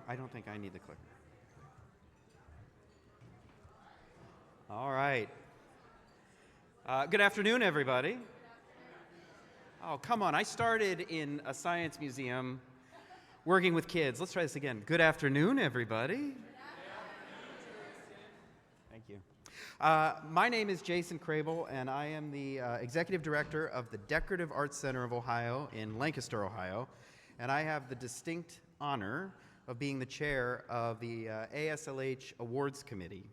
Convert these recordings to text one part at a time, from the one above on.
I don't think I need the clicker. All right. Good afternoon, everybody. Oh, come on. I started in a science museum working with kids. Let's try this again. Good afternoon, everybody. Thank you. My name is Jason Crable, and I am the Executive Director of the Decorative Arts Center of Ohio in Lancaster, Ohio. And I have the distinct honor of being the chair of the AASLH Awards Committee.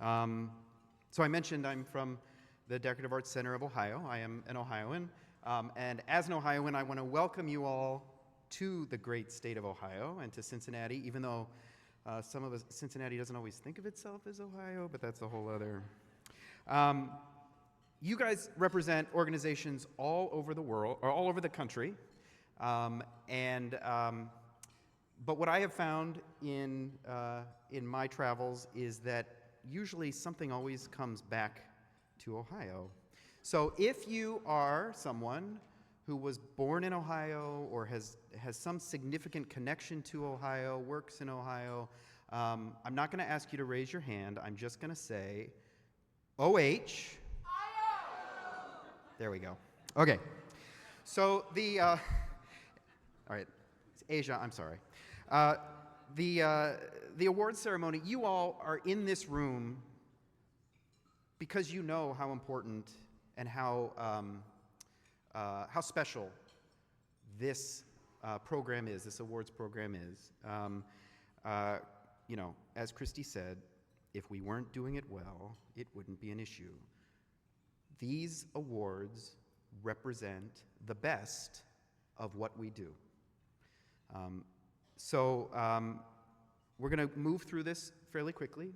So I mentioned I'm from the Decorative Arts Center of Ohio. I am an Ohioan. And as an Ohioan, I want to welcome you all to the great state of Ohio and to Cincinnati, even though some of us, Cincinnati doesn't always think of itself as Ohio, but that's a whole other. You guys represent organizations all over the world, or all over the country. But what I have found in my travels is that usually something always comes back to Ohio. So if you are someone who was born in Ohio or has some significant connection to Ohio, works in Ohio, I'm not going to ask you to raise your hand. I'm just going to say, OH. There we go. Okay. So all right, Asia, I'm sorry. The awards ceremony, you all are in this room because you know how important and how special this program is, this awards program is. You know, as Christy said, if we weren't doing it well, it wouldn't be an issue. These awards represent the best of what we do. We're going to move through this fairly quickly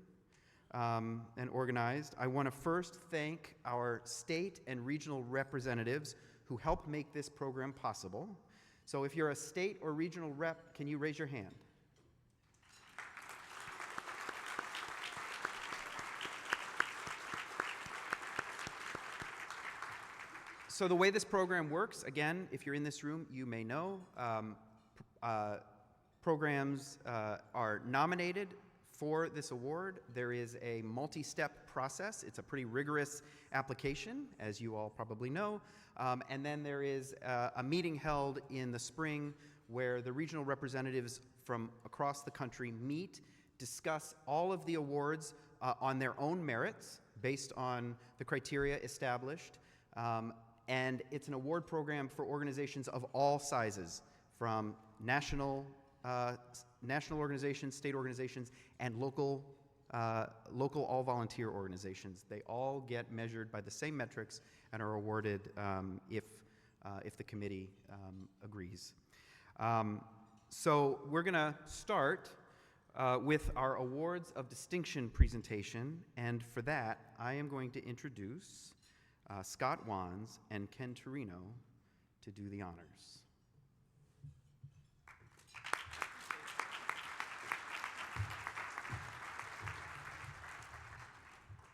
and organized. I want to first thank our state and regional representatives who help make this program possible. So if you're a state or regional rep, can you raise your hand? So the way this program works, again, if you're in this room, you may know, programs are nominated for this award. There is a multi-step process. It's a pretty rigorous application, as you all probably know. And then there is a meeting held in the spring where the regional representatives from across the country meet, discuss all of the awards on their own merits based on the criteria established. And it's an award program for organizations of all sizes, from national organizations, state organizations, and local all-volunteer organizations. They all get measured by the same metrics and are awarded if the committee agrees. So we're going to start with our Awards of Distinction presentation, and for that, I am going to introduce Scott Wands and Ken Torino to do the honors.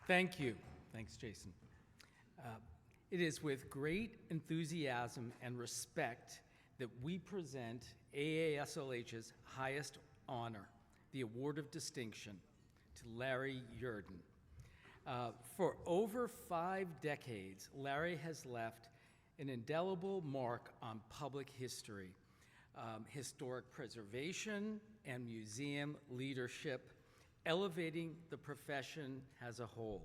Thank you. Thanks, Jason. It is with great enthusiasm and respect that we present AASLH's highest honor, the Award of Distinction, to Larry Yurden. For over 5 decades, Larry has left an indelible mark on public history, historic preservation, and museum leadership, elevating the profession as a whole.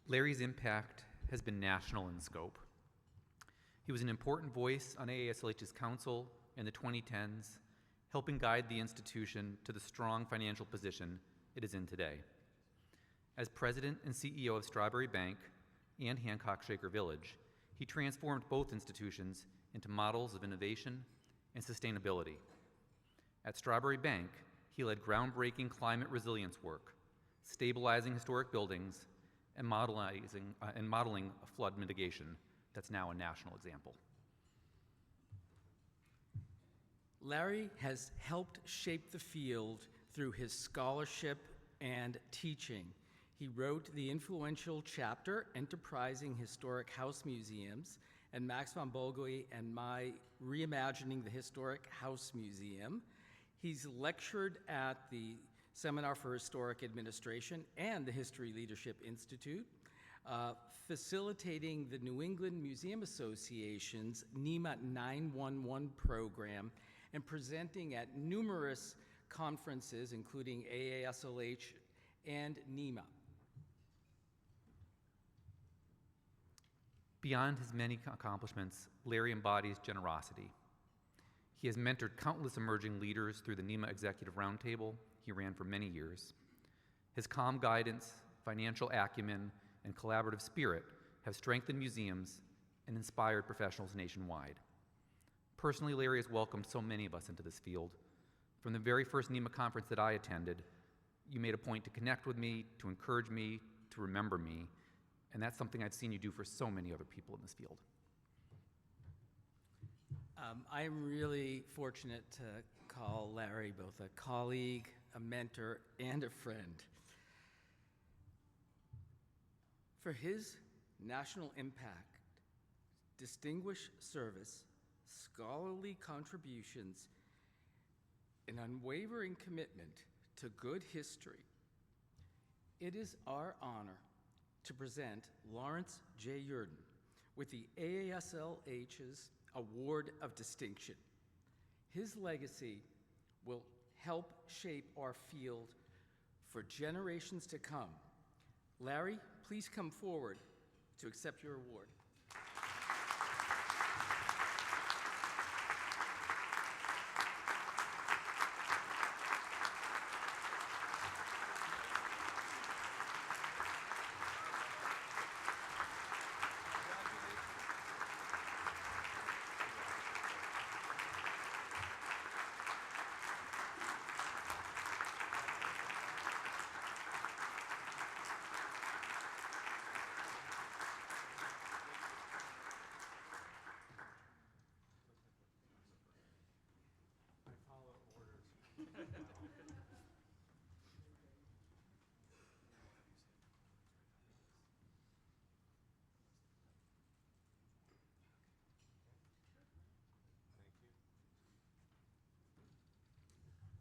Larry's impact has been national in scope. He was an important voice on AASLH's council in the 2010s, helping guide the institution to the strong financial position it is in today. As president and CEO of Strawberry Bank and Hancock Shaker Village, he transformed both institutions into models of innovation and sustainability. At Strawberry Bank, he led groundbreaking climate resilience work, stabilizing historic buildings, and modeling a flood mitigation that's now a national example. Larry has helped shape the field through his scholarship and teaching. He wrote the influential chapter, Enterprising Historic House Museums, and Max von Bolgoi and my Reimagining the Historic House Museum. He's lectured at the Seminar for Historic Administration and the History Leadership Institute, facilitating the New England Museum Association's NEMA 911 program, and presenting at numerous conferences, including AASLH and NEMA. Beyond his many accomplishments, Larry embodies generosity. He has mentored countless emerging leaders through the NEMA Executive Roundtable he ran for many years. His calm guidance, financial acumen, and collaborative spirit have strengthened museums and inspired professionals nationwide. Personally, Larry has welcomed so many of us into this field. From the very first NEMA conference that I attended, you made a point to connect with me, to encourage me, to remember me, and that's something I've seen you do for so many other people in this field. I'm really fortunate to call Larry both a colleague, a mentor, and a friend. For his national impact, distinguished service, scholarly contributions, and unwavering commitment to good history, it is our honor to present Lawrence J. Yurden with the AASLH's Award of Distinction. His legacy will help shape our field for generations to come. Larry, please come forward to accept your award.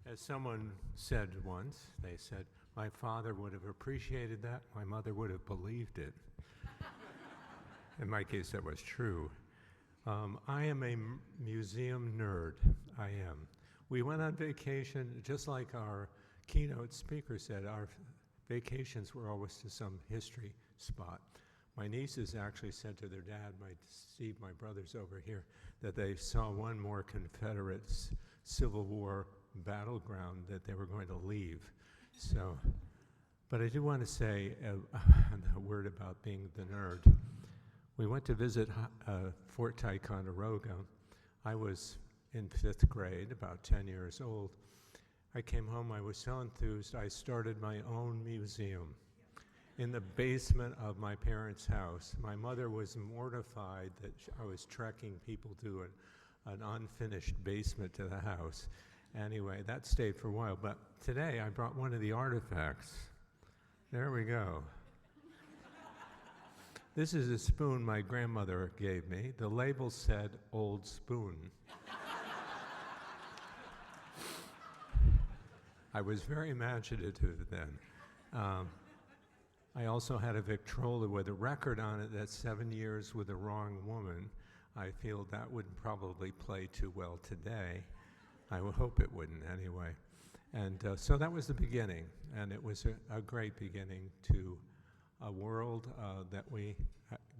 As someone said once, they said, my father would have appreciated that, my mother would have believed it. In my case, that was true. I am a museum nerd, I am. We went on vacation, just like our keynote speaker said, our vacations were always to some history spot. My nieces actually said to their dad, Steve, my brother's over here, that they saw one more Confederate Civil War battleground that they were going to leave. So, but I do want to say a word about being the nerd. We went to visit Fort Ticonderoga. I was in 5th grade, about 10 years old. I came home, I was so enthused, I started my own museum in the basement of my parents' house. My mother was mortified that I was trekking people to an unfinished basement to the house. Anyway, that stayed for a while, but today I brought one of the artifacts. There we go. This is a spoon my grandmother gave me. The label said, "Old Spoon." I was very imaginative then. I also had a Victrola with a record on it that's 7 years with the wrong woman. I feel that wouldn't probably play too well today. I would hope it wouldn't anyway. And so that was the beginning, and it was a great beginning to a world that we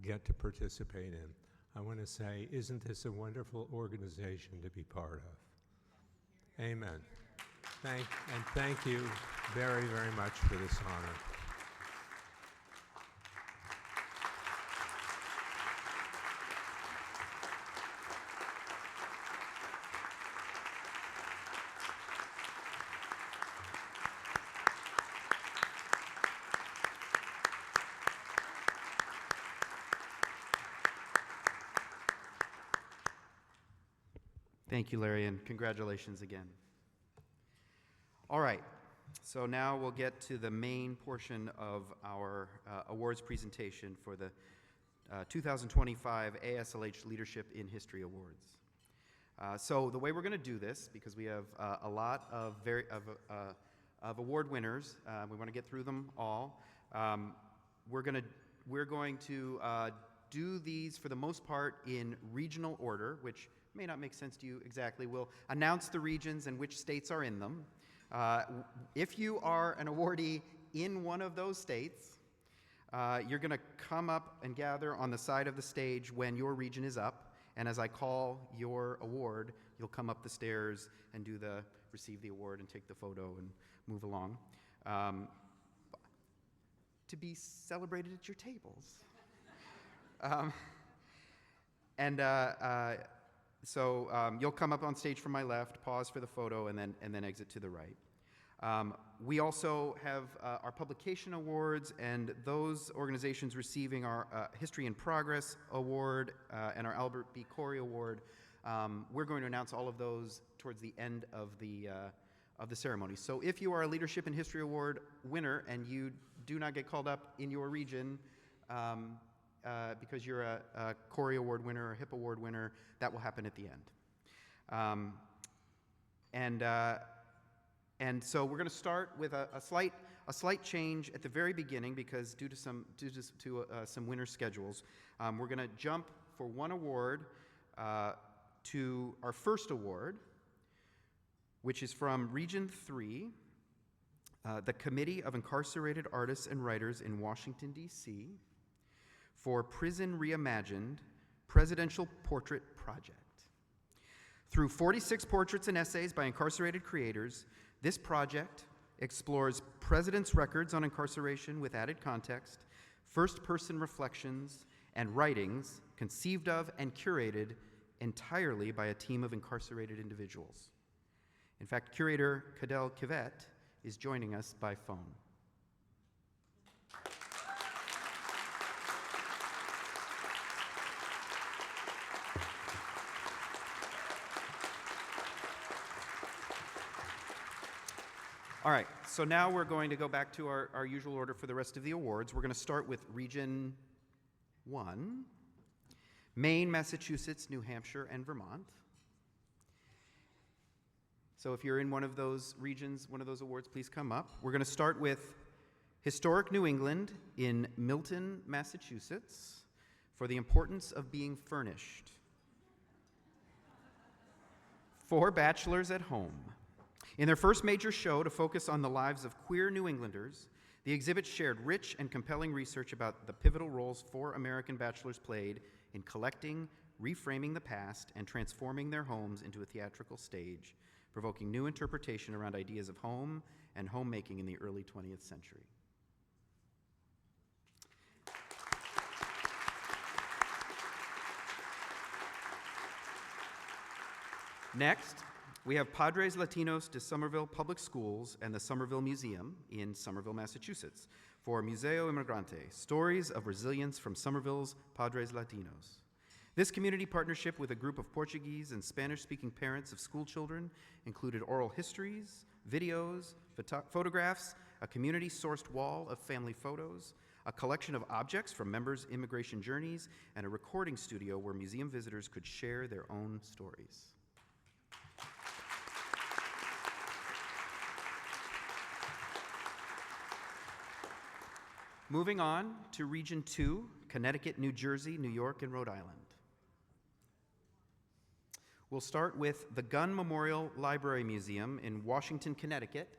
get to participate in. I want to say, isn't this a wonderful organization to be part of? Amen. Thank you very, very much for this honor. Thank you, Larry, and congratulations again. All right, so now we'll get to the main portion of our awards presentation for the 2025 AASLH Leadership in History Awards. So the way we're going to do this, because we have a lot of award winners, we want to get through them all. We're going to do these for the most part in regional order, which may not make sense to you exactly. We'll announce the regions and which states are in them. If you are an awardee in one of those states, you're going to come up and gather on the side of the stage when your region is up, and as I call your award, you'll come up the stairs and receive the award and take the photo and move along. To be celebrated at your tables. So you'll come up on stage from my left, pause for the photo, and then exit to the right. We also have our publication awards, and those organizations receiving our History in Progress Award and our Albert B. Corey Award. We're going to announce all of those towards the end of the ceremony. So if you are a Leadership in History Award winner and you do not get called up in your region because you're a Corey Award winner or a HIP Award winner, that will happen at the end. And so we're going to start with a slight change at the very beginning, because due to some winter schedules, we're going to jump for one award to our first award, which is from Region 3, the Committee of Incarcerated Artists and Writers in Washington, D.C., for Prison Reimagined Presidential Portrait Project. Through 46 portraits and essays by incarcerated creators, this project explores presidents' records on incarceration with added context, first-person reflections, and writings conceived of and curated entirely by a team of incarcerated individuals. In fact, curator Cadell Kivette is joining us by phone. All right, so now we're going to go back to our usual order for the rest of the awards. We're going to start with Region 1, Maine, Massachusetts, New Hampshire, and Vermont. So if you're in one of those regions, one of those awards, please come up. We're going to start with Historic New England in Milton, Massachusetts, for the importance of being furnished. For Bachelors at Home. In their first major show to focus on the lives of queer New Englanders, the exhibit shared rich and compelling research about the pivotal roles 4 American bachelors played in collecting, reframing the past, and transforming their homes into a theatrical stage, provoking new interpretation around ideas of home and homemaking in the early 20th century. Next, we have Padres Latinos de Somerville Public Schools and the Somerville Museum in Somerville, Massachusetts, for Museo Emigrante, Stories of Resilience from Somerville's Padres Latinos. This community partnership with a group of Portuguese and Spanish-speaking parents of school children included oral histories, videos, photographs, a community-sourced wall of family photos, a collection of objects from members' immigration journeys, and a recording studio where museum visitors could share their own stories. Moving on to Region 2, Connecticut, New Jersey, New York, and Rhode Island. We'll start with the Gunn Memorial Library Museum in Washington, Connecticut,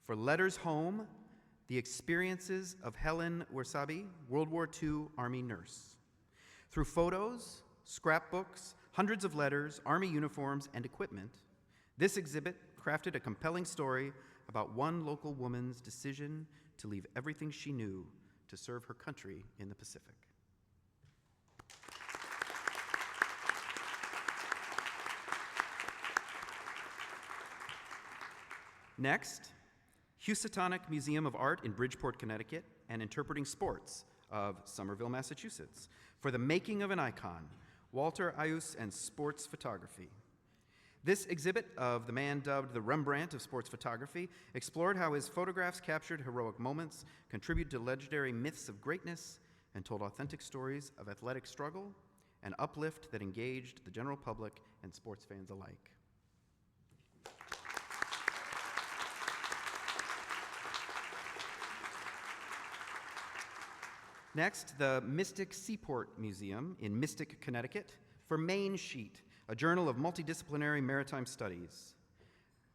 for Letters Home, the experiences of Helen Wersabe, World War II Army nurse. Through photos, scrapbooks, hundreds of letters, Army uniforms, and equipment, this exhibit crafted a compelling story about one local woman's decision to leave everything she knew to serve her country in the Pacific. Next, Housatonic Museum of Art in Bridgeport, Connecticut, and Interpreting Sports of Somerville, Massachusetts, for the Making of an Icon, Walter Ayus and Sports Photography. This exhibit of the man dubbed the Rembrandt of sports photography explored how his photographs captured heroic moments, contributed to legendary myths of greatness, and told authentic stories of athletic struggle and uplift that engaged the general public and sports fans alike. Next, the Mystic Seaport Museum in Mystic, Connecticut, for Main Sheet, a journal of multidisciplinary maritime studies.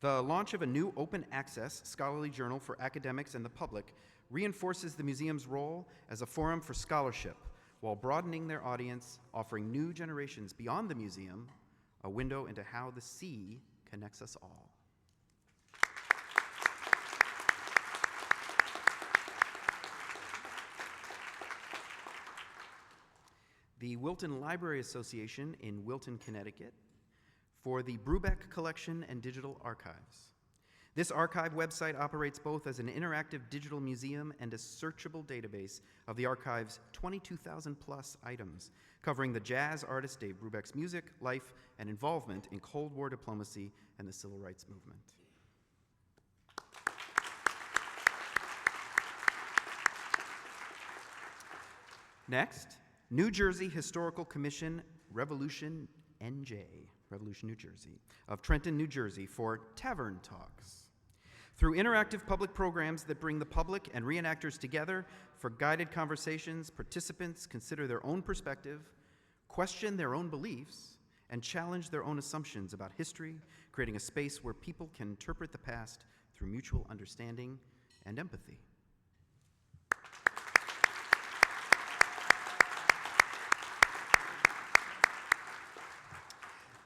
The launch of a new open-access scholarly journal for academics and the public reinforces the museum's role as a forum for scholarship while broadening their audience, offering new generations beyond the museum a window into how the sea connects us all. The Wilton Library Association in Wilton, Connecticut, for the Brubeck Collection and Digital Archives. This archive website operates both as an interactive digital museum and a searchable database of the archive's 22,000 plus items, covering the jazz artist Dave Brubeck's music, life, and involvement in Cold War diplomacy and the civil rights movement. Next, New Jersey Historical Commission Revolution NJ, Revolution, New Jersey, of Trenton, New Jersey, for Tavern Talks. Through interactive public programs that bring the public and reenactors together for guided conversations, participants consider their own perspective, question their own beliefs, and challenge their own assumptions about history, creating a space where people can interpret the past through mutual understanding and empathy.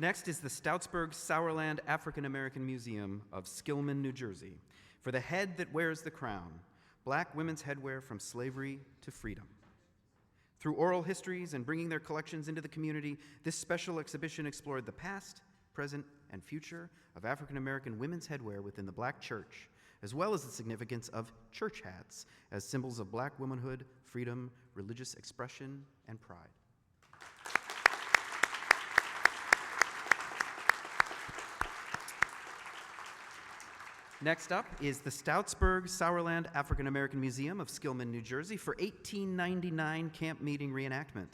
Next is the Stoutsburg-Sauerland African American Museum of Skillman, New Jersey, for the head that wears the crown, Black women's headwear from slavery to freedom. Through oral histories and bringing their collections into the community, this special exhibition explored the past, present, and future of African American women's headwear within the Black church, as well as the significance of church hats as symbols of Black womanhood, freedom, religious expression, and pride. Next up is the Stoutsburg-Sauerland African American Museum of Skillman, New Jersey, for 1899 camp meeting reenactment.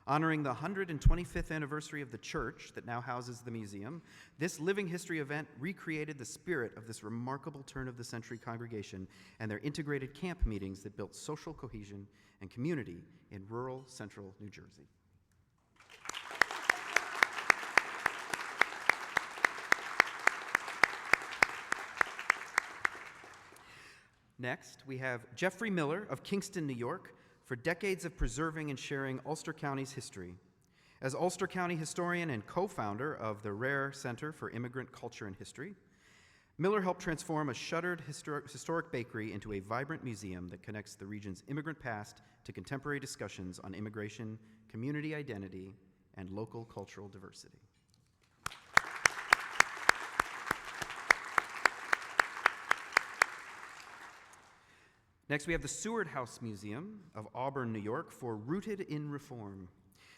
Honoring the 125th anniversary of the church that now houses the museum, this living history event recreated the spirit of this remarkable turn-of-the-century congregation and their integrated camp meetings that built social cohesion and community in rural central New Jersey. Next, we have Jeffrey Miller of Kingston, New York, for decades of preserving and sharing Ulster County's history. As Ulster County historian and co-founder of the Rare Center for Immigrant Culture and History, Miller helped transform a shuttered historic bakery into a vibrant museum that connects the region's immigrant past to contemporary discussions on immigration, community identity, and local cultural diversity. Next, we have the Seward House Museum of Auburn, New York, for Rooted in Reform.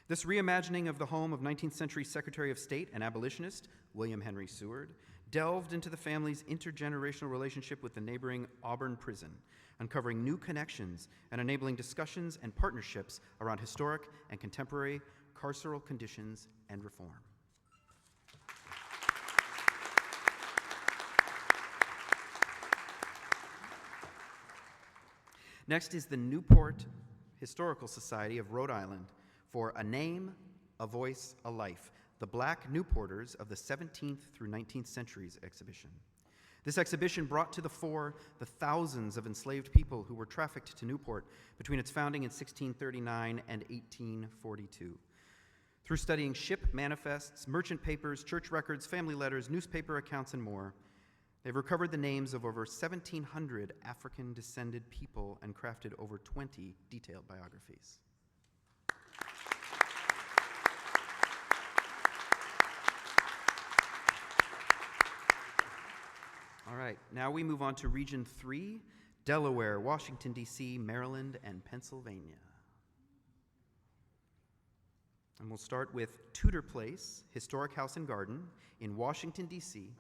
This reimagining of the home of 19th century Secretary of State and abolitionist William Henry Seward delved into the family's intergenerational relationship with the neighboring Auburn prison, uncovering new connections and enabling discussions and partnerships around historic and contemporary carceral conditions and reform. Next is the Newport Historical Society of Rhode Island for A Name, a Voice, a Life, the Black Newporters of the 17th through 19th centuries exhibition. This exhibition brought to the fore the thousands of enslaved people who were trafficked to Newport between its founding in 1639 and 1842. Through studying ship manifests, merchant papers, church records, family letters, newspaper accounts, and more, they've recovered the names of over 1,700 African-descended people and crafted over 20 detailed biographies. All right, now we move on to Region 3, Delaware, Washington, D.C., Maryland, and Pennsylvania. And we'll start with Tudor Place, Historic House and Garden in Washington, D.C.,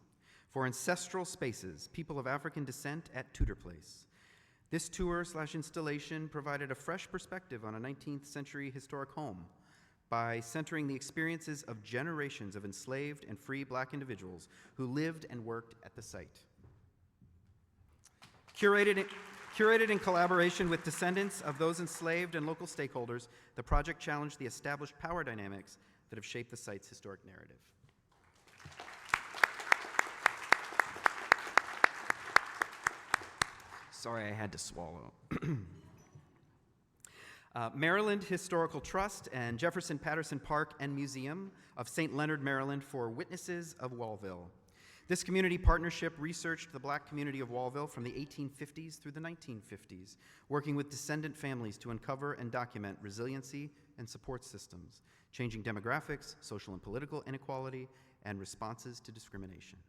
for Ancestral Spaces, People of African Descent at Tudor Place. This tour/installation provided a fresh perspective on a 19th century historic home by centering the experiences of generations of enslaved and free Black individuals who lived and worked at the site. Curated in collaboration with descendants of those enslaved and local stakeholders, the project challenged the established power dynamics that have shaped the site's historic narrative. Sorry, I had to swallow. Maryland Historical Trust and Jefferson Patterson Park and Museum of St. Leonard, Maryland for Witnesses of Wallville. This community partnership researched the Black community of Wallville from the 1850s through the 1950s, working with descendant families to uncover and document resiliency and support systems, changing demographics, social and political inequality, and responses to discrimination.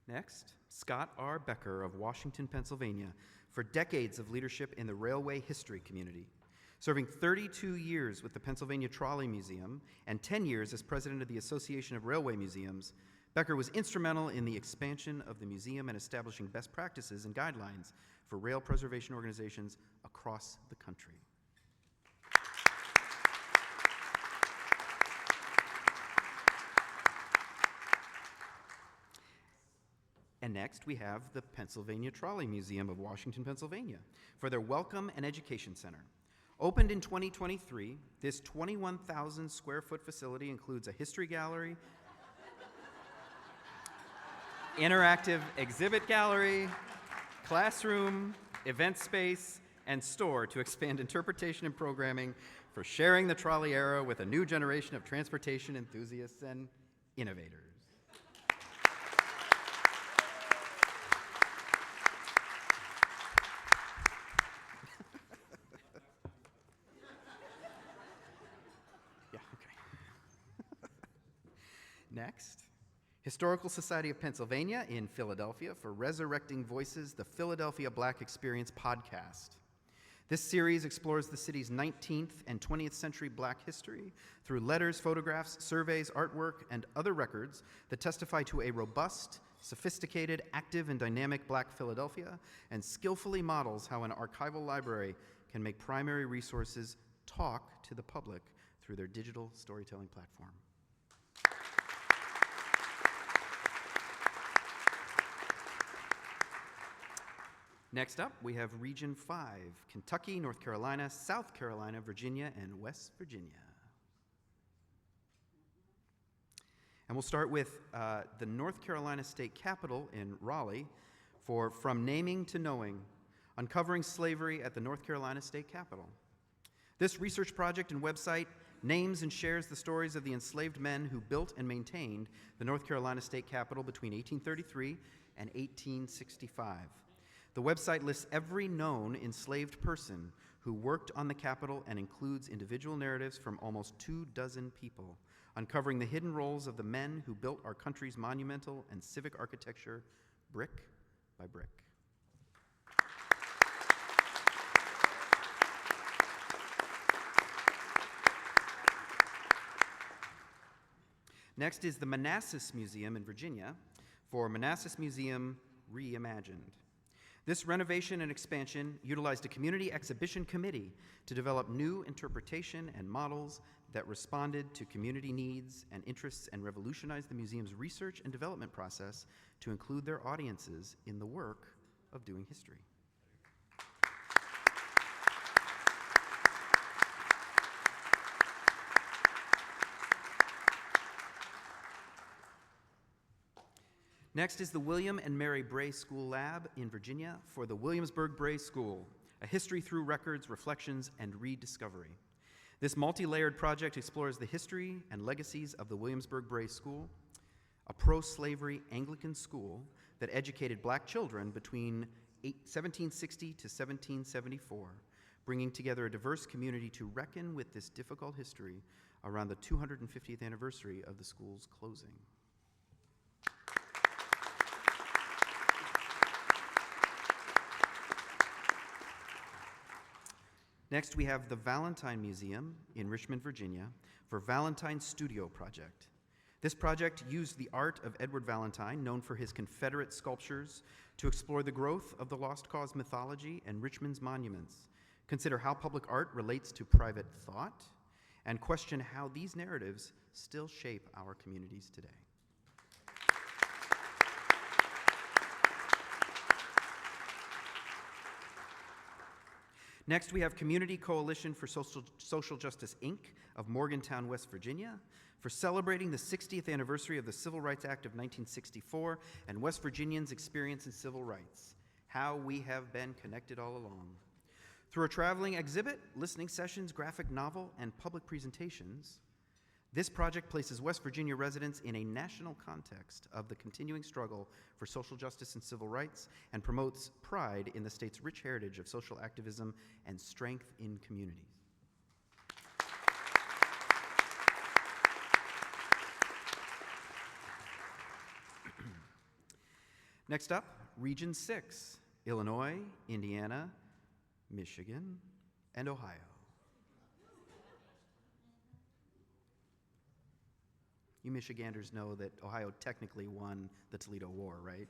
Next, Scott R. Becker of Washington, Pennsylvania, for decades of leadership in the railway history community. Serving 32 years with the Pennsylvania Trolley Museum and 10 years as president of the Association of Railway Museums, Becker was instrumental in the expansion of the museum and establishing best practices and guidelines for rail preservation organizations across the country. And next, we have the Pennsylvania Trolley Museum of Washington, Pennsylvania, for their Welcome and Education Center. Opened in 2023, this 21,000 square foot facility includes a history gallery, interactive exhibit gallery, classroom, event space, and store to expand interpretation and programming for sharing the trolley era with a new generation of transportation enthusiasts and innovators. Next, Historical Society of Pennsylvania in Philadelphia for Resurrecting Voices, the Philadelphia Black Experience podcast. This series explores the city's 19th and 20th century Black history through letters, photographs, surveys, artwork, and other records that testify to a robust, sophisticated, active, and dynamic Black Philadelphia, and skillfully models how an archival library can make primary resources talk to the public through their digital storytelling platform. Next up, we have Region 5, Kentucky, North Carolina, South Carolina, Virginia, and West Virginia. And we'll start with the North Carolina State Capitol in Raleigh for From Naming to Knowing, Uncovering Slavery at the North Carolina State Capitol. This research project and website names and shares the stories of the enslaved men who built and maintained the North Carolina State Capitol between 1833 and 1865. The website lists every known enslaved person who worked on the Capitol and includes individual narratives from almost 24 people, uncovering the hidden roles of the men who built our country's monumental and civic architecture brick by brick. Next is the Manassas Museum in Virginia for Manassas Museum Reimagined. This renovation and expansion utilized a community exhibition committee to develop new interpretation and models that responded to community needs and interests and revolutionized the museum's research and development process to include their audiences in the work of doing history. Next is the William and Mary Bray School Lab in Virginia for the Williamsburg Bray School, a history through records, reflections, and rediscovery. This multi-layered project explores the history and legacies of the Williamsburg Bray School, a pro-slavery Anglican school that educated Black children between 1760 to 1774, bringing together a diverse community to reckon with this difficult history around the 250th anniversary of the school's closing. Next, we have the Valentine Museum in Richmond, Virginia, for Valentine's Studio Project. This project used the art of Edward Valentine, known for his Confederate sculptures, to explore the growth of the Lost Cause mythology and Richmond's monuments, consider how public art relates to private thought, and question how these narratives still shape our communities today. Next, we have Community Coalition for Social Justice, Inc. of Morgantown, West Virginia, for celebrating the 60th anniversary of the Civil Rights Act of 1964 and West Virginians' experience in civil rights, how we have been connected all along. Through a traveling exhibit, listening sessions, graphic novel, and public presentations, this project places West Virginia residents in a national context of the continuing struggle for social justice and civil rights and promotes pride in the state's rich heritage of social activism and strength in communities. Next up, Region 6, Illinois, Indiana, Michigan, and Ohio. You Michiganders know that Ohio technically won the Toledo War, right?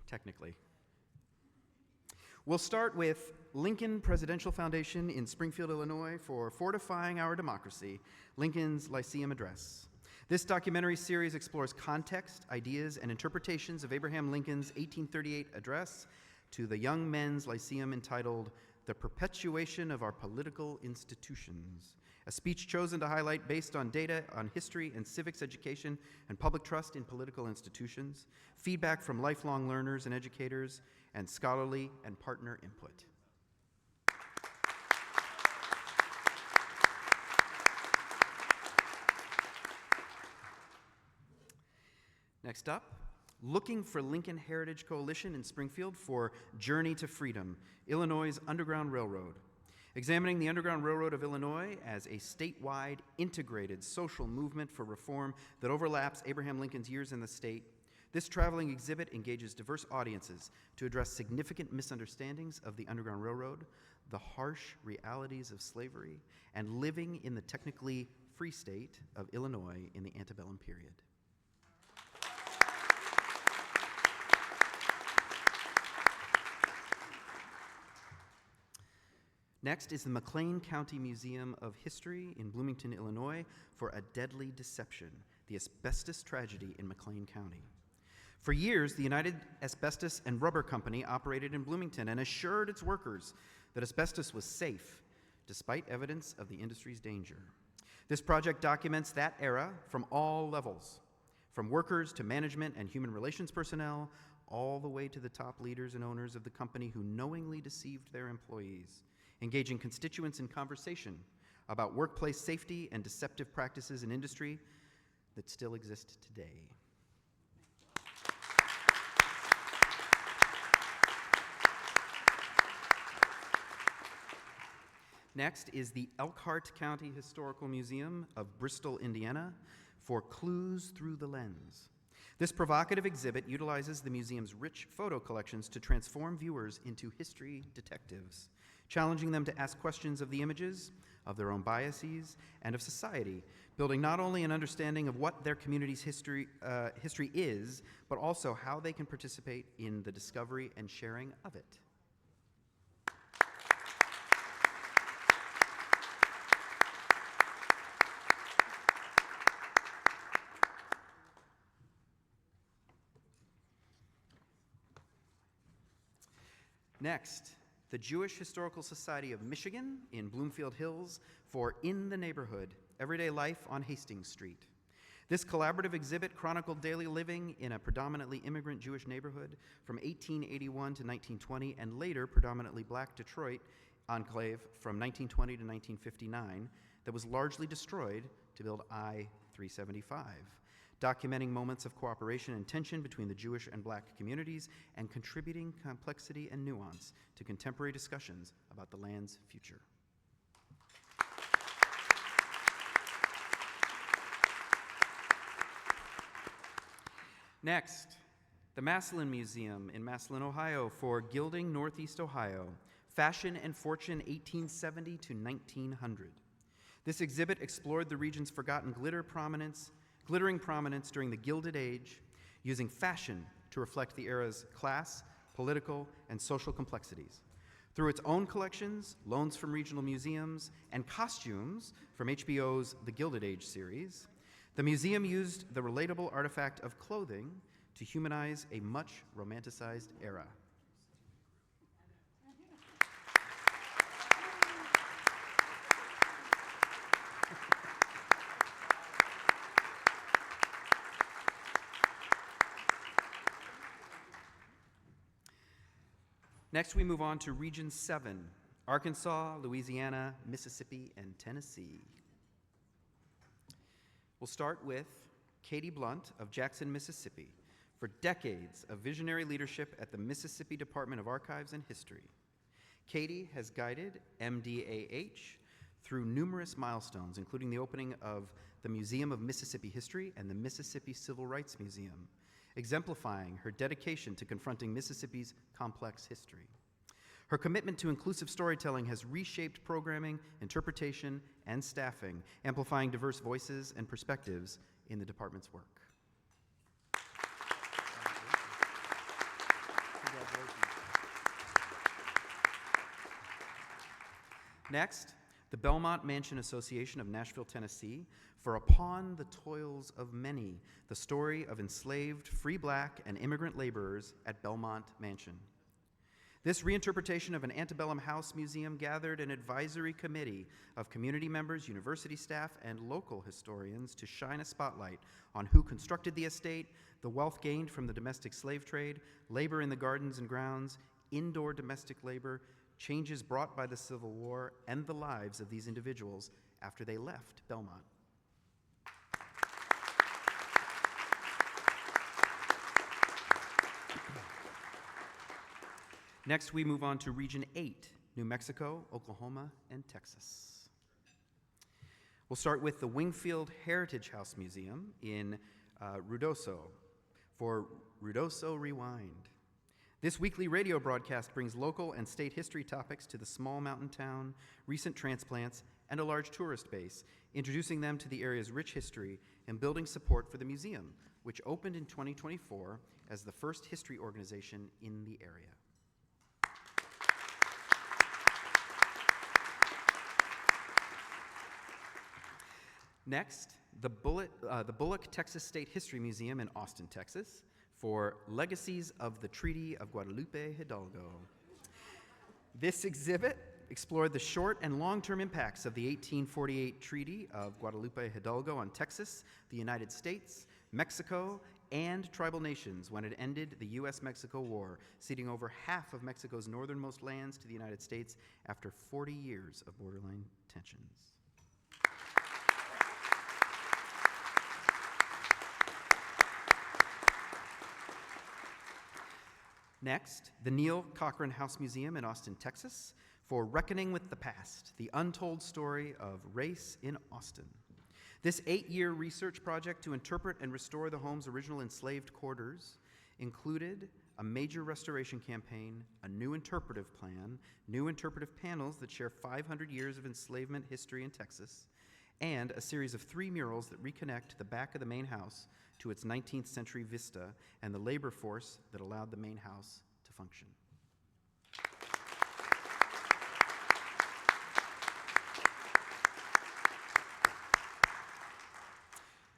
Technically. We'll start with Lincoln Presidential Foundation in Springfield, Illinois for Fortifying Our Democracy, Lincoln's Lyceum Address. This documentary series explores context, ideas, and interpretations of Abraham Lincoln's 1838 address to the Young Men's Lyceum entitled The Perpetuation of Our Political Institutions, a speech chosen to highlight based on data on history and civics education and public trust in political institutions, feedback from lifelong learners and educators, and scholarly and partner input. Next up, Looking for Lincoln Heritage Coalition in Springfield for Journey to Freedom, Illinois' Underground Railroad. Examining the Underground Railroad of Illinois as a statewide, integrated social movement for reform that overlaps Abraham Lincoln's years in the state, this traveling exhibit engages diverse audiences to address significant misunderstandings of the Underground Railroad, the harsh realities of slavery, and living in the technically free state of Illinois in the antebellum period. Next is the McLean County Museum of History in Bloomington, Illinois for A Deadly Deception, the asbestos tragedy in McLean County. For years, the United Asbestos and Rubber Company operated in Bloomington and assured its workers that asbestos was safe, despite evidence of the industry's danger. This project documents that era from all levels, from workers to management and human relations personnel, all the way to the top leaders and owners of the company who knowingly deceived their employees, engaging constituents in conversation about workplace safety and deceptive practices in industry that still exist today. Next is the Elkhart County Historical Museum of Bristol, Indiana, for Clues Through the Lens. This provocative exhibit utilizes the museum's rich photo collections to transform viewers into history detectives, challenging them to ask questions of the images, of their own biases, and of society, building not only an understanding of what their community's history is, but also how they can participate in the discovery and sharing of it. Next, the Jewish Historical Society of Michigan in Bloomfield Hills for In the Neighborhood, Everyday Life on Hastings Street. This collaborative exhibit chronicled daily living in a predominantly immigrant Jewish neighborhood from 1881 to 1920 and later predominantly black Detroit enclave from 1920 to 1959 that was largely destroyed to build I-375. Documenting moments of cooperation and tension between the Jewish and black communities and contributing complexity and nuance to contemporary discussions about the land's future. Next, the Massillon Museum in Massillon, Ohio for Gilding Northeast Ohio, Fashion and Fortune 1870 to 1900. This exhibit explored the region's forgotten glittering prominence during the Gilded Age, using fashion to reflect the era's class, political, and social complexities. Through its own collections, loans from regional museums, and costumes from HBO's The Gilded Age series, the museum used the relatable artifact of clothing to humanize a much romanticized era. Next, we move on to Region 7, Arkansas, Louisiana, Mississippi, and Tennessee. We'll start with Katie Blunt of Jackson, Mississippi, for decades of visionary leadership at the Mississippi Department of Archives and History. Katie has guided MDAH through numerous milestones, including the opening of the Museum of Mississippi History and the Mississippi Civil Rights Museum, exemplifying her dedication to confronting Mississippi's complex history. Her commitment to inclusive storytelling has reshaped programming, interpretation, and staffing, amplifying diverse voices and perspectives in the department's work. Next, the Belmont Mansion Association of Nashville, Tennessee, for Upon the Toils of Many, the story of enslaved free black and immigrant laborers at Belmont Mansion. This reinterpretation of an antebellum house museum gathered an advisory committee of community members, university staff, and local historians to shine a spotlight on who constructed the estate, the wealth gained from the domestic slave trade, labor in the gardens and grounds, indoor domestic labor, changes brought by the Civil War, and the lives of these individuals after they left Belmont. Next, we move on to Region 8, New Mexico, Oklahoma, and Texas. We'll start with the Wingfield Heritage House Museum in Ruidoso for Ruidoso Rewind. This weekly radio broadcast brings local and state history topics to the small mountain town, recent transplants, and a large tourist base, introducing them to the area's rich history and building support for the museum, which opened in 2024 as the first history organization in the area. Next, the Bullock Texas State History Museum in Austin, Texas, for Legacies of the Treaty of Guadalupe Hidalgo. This exhibit explored the short and long-term impacts of the 1848 Treaty of Guadalupe Hidalgo on Texas, the United States, Mexico, and tribal nations when it ended the U.S.-Mexico War, ceding over half of Mexico's northernmost lands to the United States after 40 years of borderline tensions. Next, the Neil Cochran House Museum in Austin, Texas, for Reckoning with the Past, the untold story of race in Austin. This 8-year research project to interpret and restore the home's original enslaved quarters included a major restoration campaign, a new interpretive plan, new interpretive panels that share 500 years of enslavement history in Texas, and a series of 3 murals that reconnect the back of the main house to its 19th century vista and the labor force that allowed the main house to function.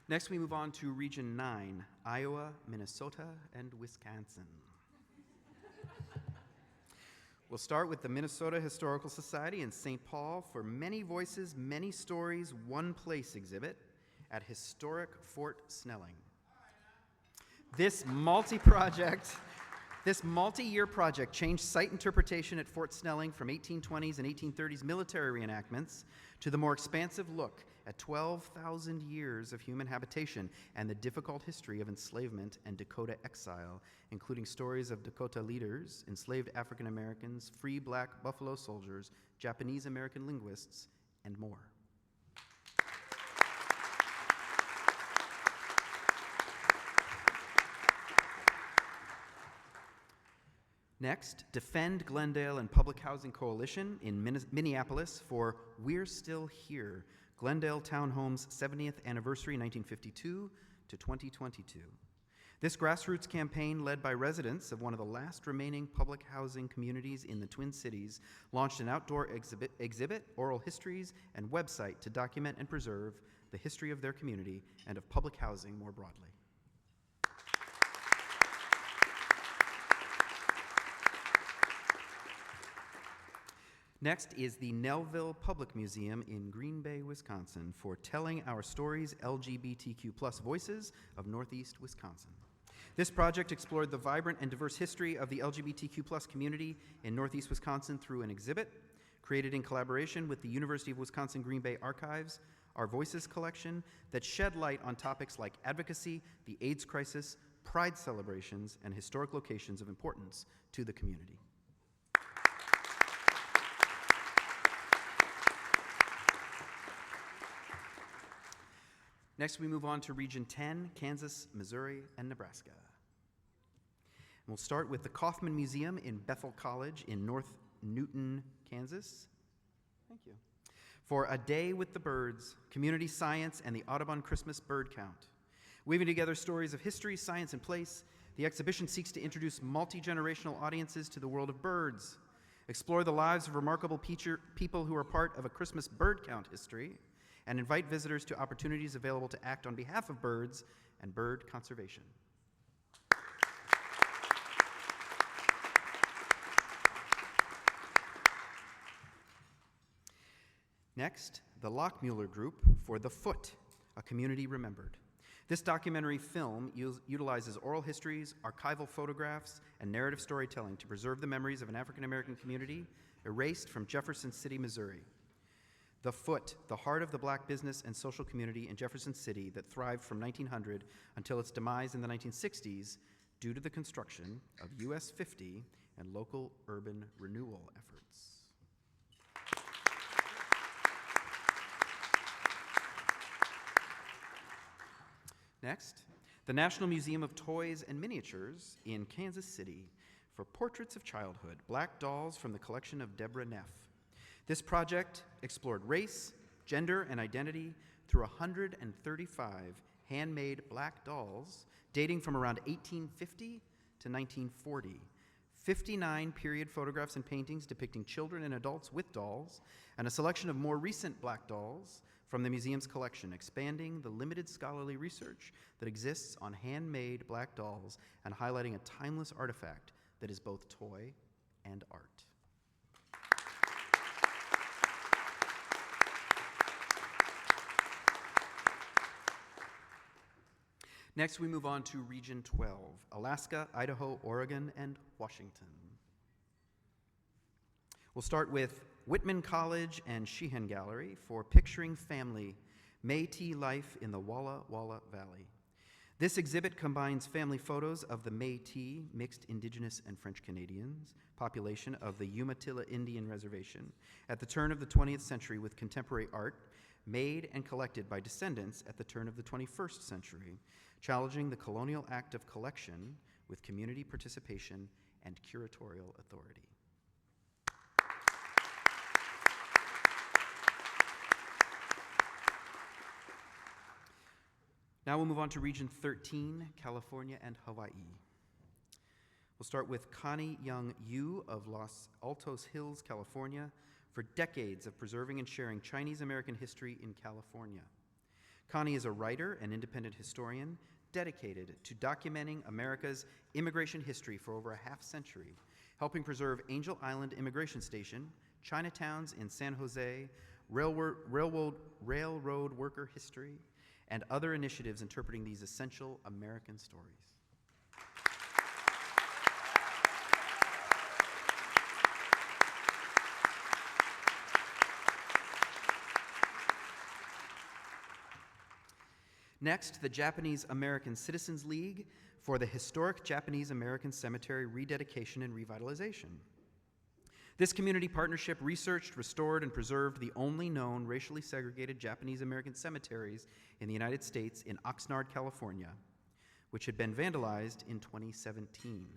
Next, we move on to Region 9, Iowa, Minnesota, and Wisconsin. We'll start with the Minnesota Historical Society in St. Paul for Many Voices, Many Stories, One Place exhibit at historic Fort Snelling. This multi-year project changed site interpretation at Fort Snelling from 1820s and 1830s military reenactments to the more expansive look at 12,000 years of human habitation and the difficult history of enslavement and Dakota exile, including stories of Dakota leaders, enslaved African Americans, free black Buffalo Soldiers, Japanese American linguists, and more. Next, Defend Glendale and Public Housing Coalition in Minneapolis for We're Still Here, Glendale Townhome's 70th anniversary 1952 to 2022. This grassroots campaign, led by residents of one of the last remaining public housing communities in the Twin Cities, launched an outdoor exhibit, oral histories, and website to document and preserve the history of their community and of public housing more broadly. Next is the Nellville Public Museum in Green Bay, Wisconsin, for Telling Our Stories LGBTQ+ Voices of Northeast Wisconsin. This project explored the vibrant and diverse history of the LGBTQ+ community in Northeast Wisconsin through an exhibit created in collaboration with the University of Wisconsin Green Bay Archives, Our Voices collection, that shed light on topics like advocacy, the AIDS crisis, pride celebrations, and historic locations of importance to the community. Next, we move on to Region 10, Kansas, Missouri, and Nebraska. And we'll start with the Kaufman Museum in Bethel College in North Newton, Kansas. Thank you. For A Day with the Birds, Community Science, and the Audubon Christmas Bird Count. Weaving together stories of history, science, and place, the exhibition seeks to introduce multi-generational audiences to the world of birds, explore the lives of remarkable people who are part of a Christmas bird count history, and invite visitors to opportunities available to act on behalf of birds and bird conservation. Next, the Lockmuller Group for The Foot, A Community Remembered. This documentary film utilizes oral histories, archival photographs, and narrative storytelling to preserve the memories of an African American community erased from Jefferson City, Missouri. The Foot, the heart of the black business and social community in Jefferson City that thrived from 1900 until its demise in the 1960s due to the construction of US 50 and local urban renewal efforts. Next, the National Museum of Toys and Miniatures in Kansas City for Portraits of Childhood, Black Dolls from the collection of Deborah Neff. This project explored race, gender, and identity through 135 handmade black dolls dating from around 1850 to 1940, 59 period photographs and paintings depicting children and adults with dolls, and a selection of more recent black dolls from the museum's collection, expanding the limited scholarly research that exists on handmade black dolls and highlighting a timeless artifact that is both toy and art. Next, we move on to Region 12, Alaska, Idaho, Oregon, and Washington. We'll start with Whitman College and Sheehan Gallery for Picturing Family, Métis Life in the Walla Walla Valley. This exhibit combines family photos of the Métis, mixed Indigenous and French Canadians, population of the Umatilla Indian Reservation at the turn of the 20th century with contemporary art made and collected by descendants at the turn of the 21st century, challenging the colonial act of collection with community participation and curatorial authority. Now we'll move on to Region 13, California and Hawaii. We'll start with Connie Young Yu of Los Altos Hills, California, for decades of preserving and sharing Chinese American history in California. Connie is a writer and independent historian dedicated to documenting America's immigration history for over a half century, helping preserve Angel Island Immigration Station, Chinatowns in San Jose, railroad worker history, and other initiatives interpreting these essential American stories. Next, the Japanese American Citizens League for the historic Japanese American Cemetery rededication and revitalization. This community partnership researched, restored, and preserved the only known racially segregated Japanese American cemeteries in the United States in Oxnard, California, which had been vandalized in 2017.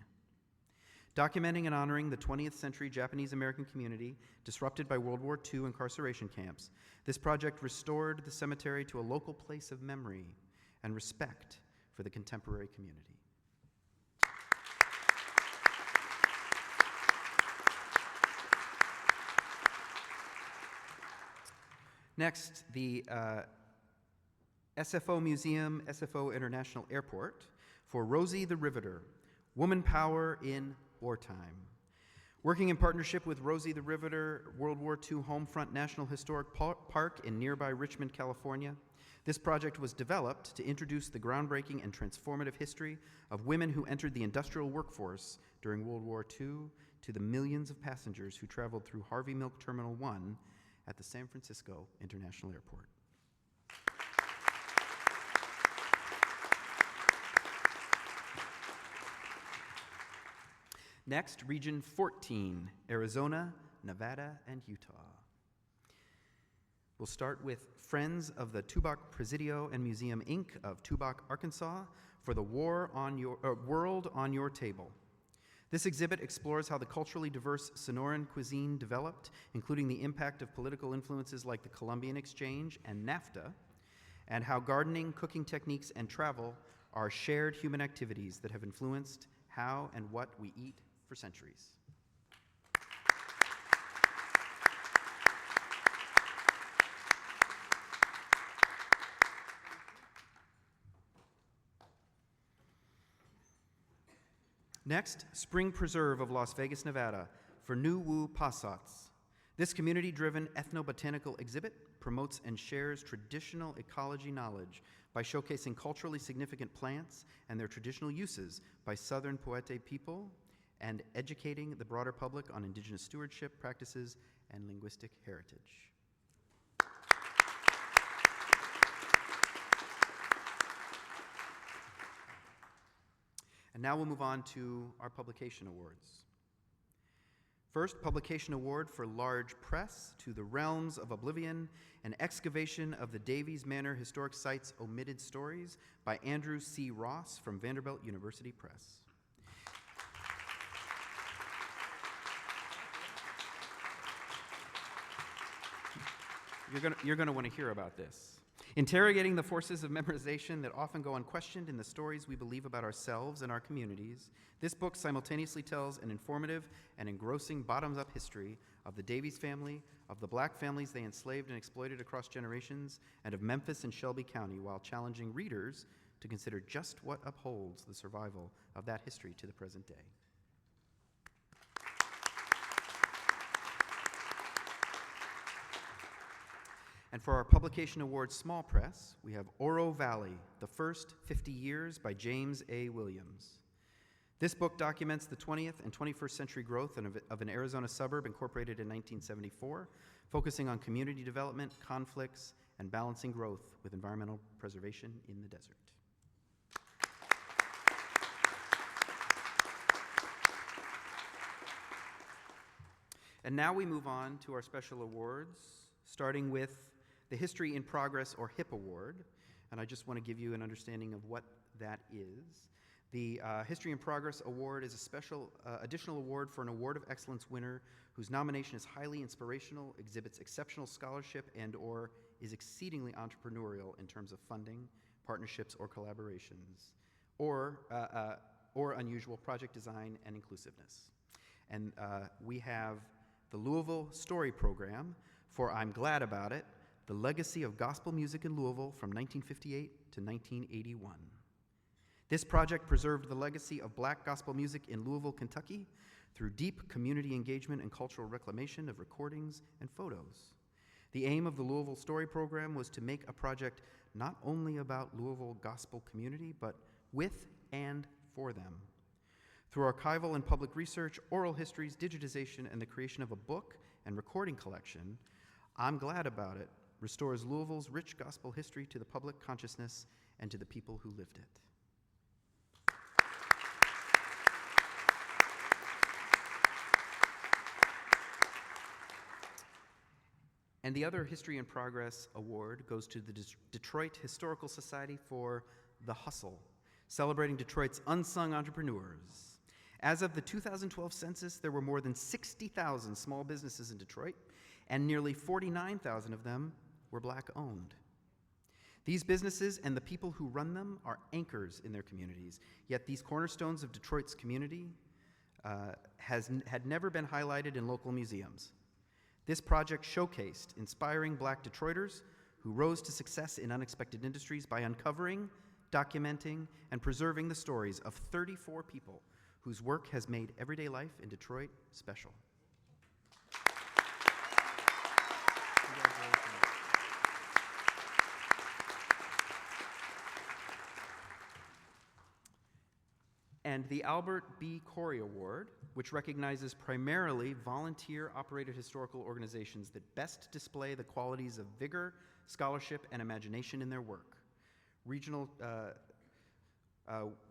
documenting and honoring the 20th century Japanese American community disrupted by World War II incarceration camps. This project restored the cemetery to a local place of memory and respect for the contemporary community. Next, the SFO Museum, SFO International Airport for Rosie the Riveter, Woman Power in Wartime. Working in partnership with Rosie the Riveter World War II Homefront National Historic Park in nearby Richmond, California, this project was developed to introduce the groundbreaking and transformative history of women who entered the industrial workforce during World War II to the millions of passengers who traveled through Harvey Milk Terminal 1 at the San Francisco International Airport. Next, Region 14, Arizona, Nevada, and Utah. We'll start with Friends of the Tubac Presidio and Museum, Inc. of Tubac, Arkansas, for the World on Your Table. This exhibit explores how the culturally diverse Sonoran cuisine developed, including the impact of political influences like the Columbian Exchange and NAFTA, and how gardening, cooking techniques, and travel are shared human activities that have influenced how and what we eat for centuries. Next, Spring Preserve of Las Vegas, Nevada, for New Wu Passats. This community-driven ethnobotanical exhibit promotes and shares traditional ecology knowledge by showcasing culturally significant plants and their traditional uses by Southern Poete people and educating the broader public on indigenous stewardship practices and linguistic heritage. And now we'll move on to our publication awards. First, Publication Award for Large Press, To the Realms of Oblivion, an excavation of the Davies Manor Historic Site's omitted stories by Andrew C. Ross from Vanderbilt University Press. You're going to want to hear about this. Interrogating the forces of memorization that often go unquestioned in the stories we believe about ourselves and our communities, this book simultaneously tells an informative and engrossing bottoms-up history of the Davies family, of the black families they enslaved and exploited across generations, and of Memphis and Shelby County, while challenging readers to consider just what upholds the survival of that history to the present day. And for our Publication Award Small Press, we have Oro Valley, The First 50 Years by James A. Williams. This book documents the 20th and 21st century growth of an Arizona suburb incorporated in 1974, focusing on community development, conflicts, and balancing growth with environmental preservation in the desert. And now we move on to our special awards, starting with the History in Progress, or HIP Award, and I just want to give you an understanding of what that is. The History in Progress Award is a special additional award for an Award of Excellence winner whose nomination is highly inspirational, exhibits exceptional scholarship, and/or is exceedingly entrepreneurial in terms of funding, partnerships, or collaborations, or unusual project design and inclusiveness. And we have the Louisville Story Program for I'm Glad About It, the legacy of gospel music in Louisville from 1958 to 1981. This project preserved the legacy of black gospel music in Louisville, Kentucky, through deep community engagement and cultural reclamation of recordings and photos. The aim of the Louisville Story Program was to make a project not only about Louisville gospel community, but with and for them. Through archival and public research, oral histories, digitization, and the creation of a book and recording collection, I'm Glad About It restores Louisville's rich gospel history to the public consciousness and to the people who lived it. And the other History in Progress award goes to the Detroit Historical Society for The Hustle, celebrating Detroit's unsung entrepreneurs. As of the 2012 census, there were more than 60,000 small businesses in Detroit, and nearly 49,000 of them were Black-owned. These businesses and the people who run them are anchors in their communities, yet these cornerstones of Detroit's community had never been highlighted in local museums. This project showcased inspiring Black Detroiters who rose to success in unexpected industries by uncovering, documenting, and preserving the stories of 34 people whose work has made everyday life in Detroit special. And the Albert B. Corey Award, which recognizes primarily volunteer-operated historical organizations that best display the qualities of vigor, scholarship, and imagination in their work.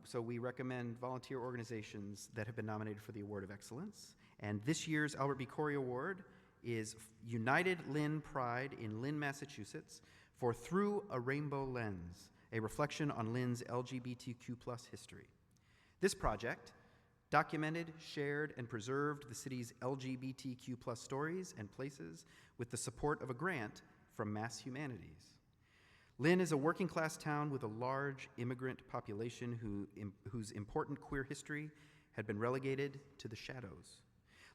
So we recommend volunteer organizations that have been nominated for the Award of Excellence. And this year's Albert B. Corey Award is United Lynn Pride in Lynn, Massachusetts for Through a Rainbow Lens, a reflection on Lynn's LGBTQ+ history. This project documented, shared, and preserved the city's LGBTQ+ stories and places with the support of a grant from Mass Humanities. Lynn is a working-class town with a large immigrant population whose important queer history had been relegated to the shadows.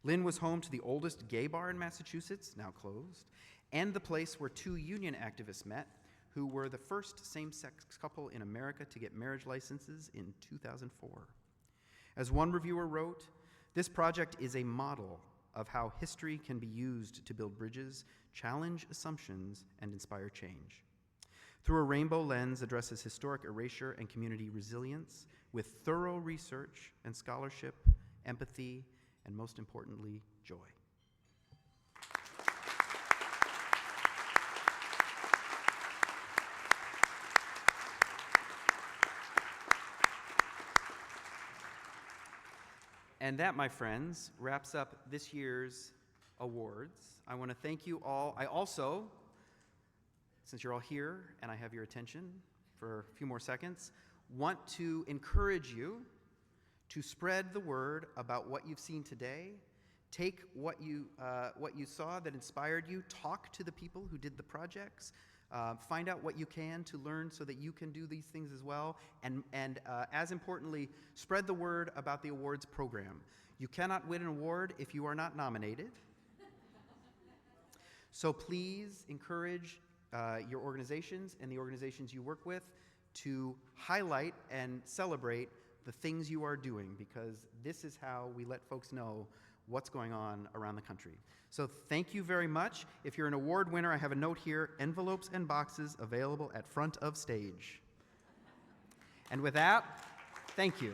Lynn was home to the oldest gay bar in Massachusetts, now closed, and the place where two union activists met, who were the first same-sex couple in America to get marriage licenses in 2004. As one reviewer wrote, this project is a model of how history can be used to build bridges, challenge assumptions, and inspire change. Through a Rainbow Lens addresses historic erasure and community resilience with thorough research and scholarship, empathy, and most importantly, joy. And that, my friends, wraps up this year's awards. I want to thank you all. I also, since you're all here and I have your attention for a few more seconds, want to encourage you to spread the word about what you've seen today. Take what you saw that inspired you, talk to the people who did the projects, find out what you can to learn so that you can do these things as well, and as importantly, spread the word about the awards program. You cannot win an award if you are not nominated. So please encourage your organizations and the organizations you work with to highlight and celebrate the things you are doing, because this is how we let folks know what's going on around the country. So thank you very much. If you're an award winner, I have a note here, envelopes and boxes available at front of stage. And with that, thank you.